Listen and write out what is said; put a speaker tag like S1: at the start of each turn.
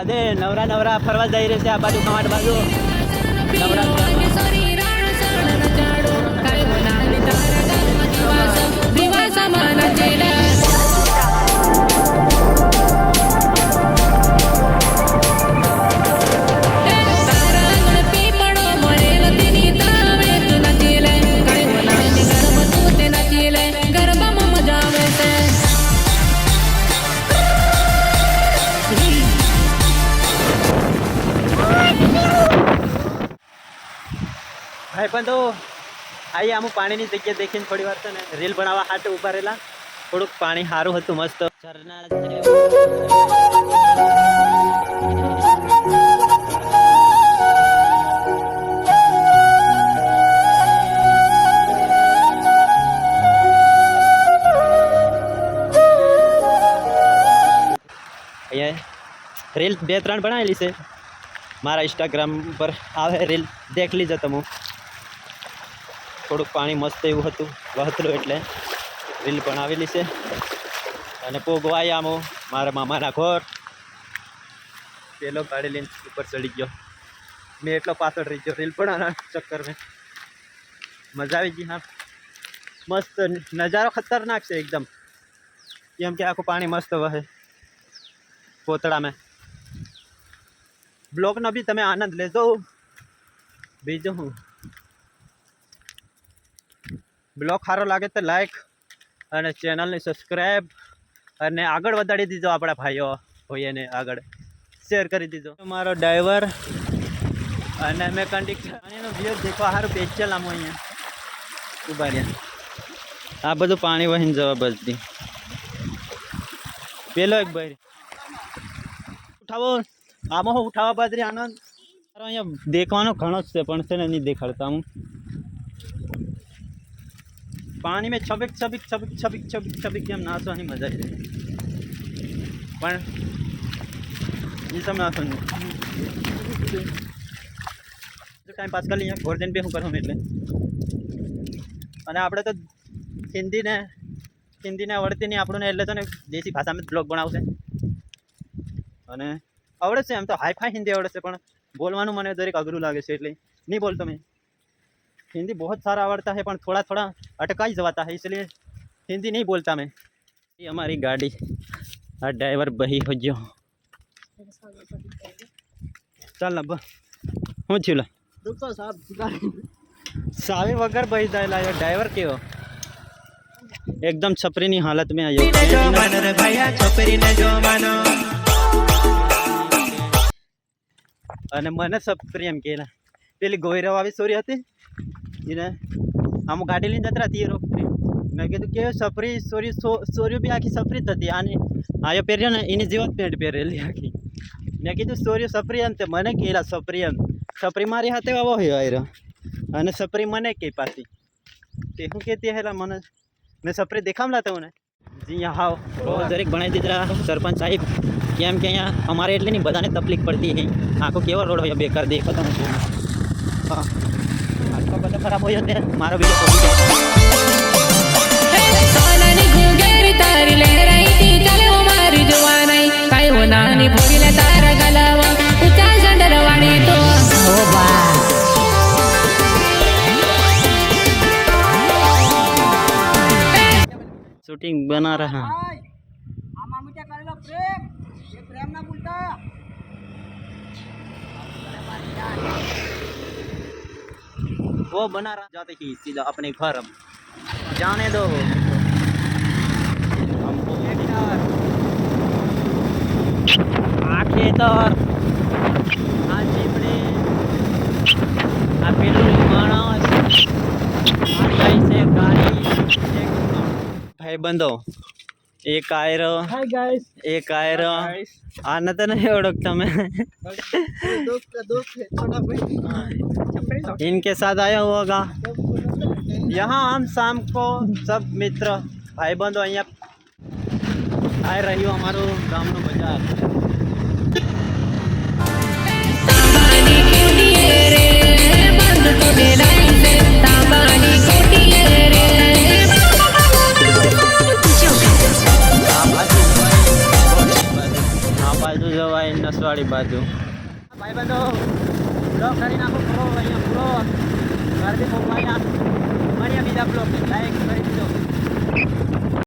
S1: રાધે નવરા નવરા ફરવા જઈ રહી છે આ બાજુ કમાટ બાજુ ભાઈ પણ તો આઈએ આમ પાણીની જગ્યા દેખીને થોડી વાર છે ને રીલ બનાવવા હાટે ઉભા રહેલા થોડુંક પાણી સારું હતું મસ્ત ઝરણા અહીંયા રીલ 2-3 બનાવેલી છે મારા ઇન્સ્ટાગ્રામ પર આવે રીલ દેખ લીજો તમે થોડુંક પાણી મસ્ત એવું હતું વહતલું એટલે રીલ બનાવેલી છે અને પોગવાય આમો મારા મામાના ઘર પેલો ગાડી લઈને ઉપર ચડી ગયો મેં એટલો પાછળ રહી ગયો રીલ બનાવવાના ચક્કરમાં મજા આવી ગઈ હા મસ્ત નજારો ખતરનાક છે એકદમ કેમ કે આખું પાણી મસ્ત વહે પોતળામાં બ્લોગનો બી તમે આનંદ લેજો બીજું હું બ્લોગ સારો લાગે તો લાઈક અને ચેનલને સબસ્ક્રાઈબ અને આગળ વધારી દીધો આપણા ભાઈઓ હોઈને આગળ શેર કરી દીધો મારો ડ્રાઈવર અને મેં કંડક્ટર અને એનો વ્યૂ દેખવા સારું પેચલ આમ અહીંયા ઉભા રહ્યા આ બધું પાણી વહીને જવા બધી પેલો એક ભાઈ ઉઠાવો આમાં હું ઉઠાવવા બાદરી આનંદ મારો અહીંયા દેખવાનો ઘણો જ છે પણ છે ને નહીં દેખાડતા હું पानी में छबिक छबिक छबिक छबिक छबिक छबिक हम नाचવાની મજા આવી જાય પણ એ सब નાચવાનું જો ટાઈમ પાસ કરી લઈએ ગોર્જન બે હું કરું એટલે અને આપણે તો હિન્દીને આવડતી નહીં આપણને એટલે તો ને દેશી ભાષામાં બ્લોગ બનાવશે અને આવડે છે એમ તો હાઈ ફાઈ હિન્દી આવડે છે પણ બોલવાનું મને દરેક અઘરું લાગે છે એટલે નહીં બોલતો મેં हिंदी बहुत सारा आवड़ता है पर थोड़ा थोड़ा अटकाई जाता है इसलिए हिंदी नहीं बोलता मैं ये हमारी गाड़ी और ड्राइवर बही हो जो चल अब हूँ छूला सावे वगर बही जाएला ड्राइवर के हो एकदम छपरी हालत में आयो અને મને છપરી એમ કહેલા પેલી ગોયરાવાળી સોરી હતી એને આમ ગાડી લઈને જતા હતી એ રોકતી મેં કીધું કે સફરી સોરીઓ બી આખી સફરી જ હતી આને આયો પહેર્યો ને એની જીવત પેન્ટ પહેરેલી આખી મેં કીધું સોરીઓ સફરી એમ તે મને કહેલા સફરી એમ સફરી મારી હાથે આવો હોય આયરો અને સફરી મને કે પાછી તે શું કહેતી હેલા મને મેં સફરી દેખામલા તો ને જી हाँ દરેક બનાવી દીધા સરપંચ સાહેબ કેમ કે અહીંયા અમારે એટલે નહીં બધાને તકલીફ પડતી है આખો કેવો રોડ હોય બેકાર દેખો તમે હા આખો બધો ખરાબ હોય છે મારો शूटिंग बना रहा वो बना रहा जाते ही सीधा अपने घर हम जाने दो हमको खेतर आ चीपड़े आ पेलू माणस से गाड़ी भाई बंदो एक आयरो हाय गाइस एक आयरो आना तो नहीं ओळखता मैं इनके साथ आया होगा यहाँ हम शाम को सब मित्र भाई बंधो अँ आ रही हो हमारो गाँव नो बाजार नसवाड़ी बाजू બાજુ ભાઈ બંધો બ્લોક કરી નાખો પૂરો અહીંયા પૂરો ઘરથી પહોંચવા મળ્યા બીજા બ્લોક લાઈક કરી દીધો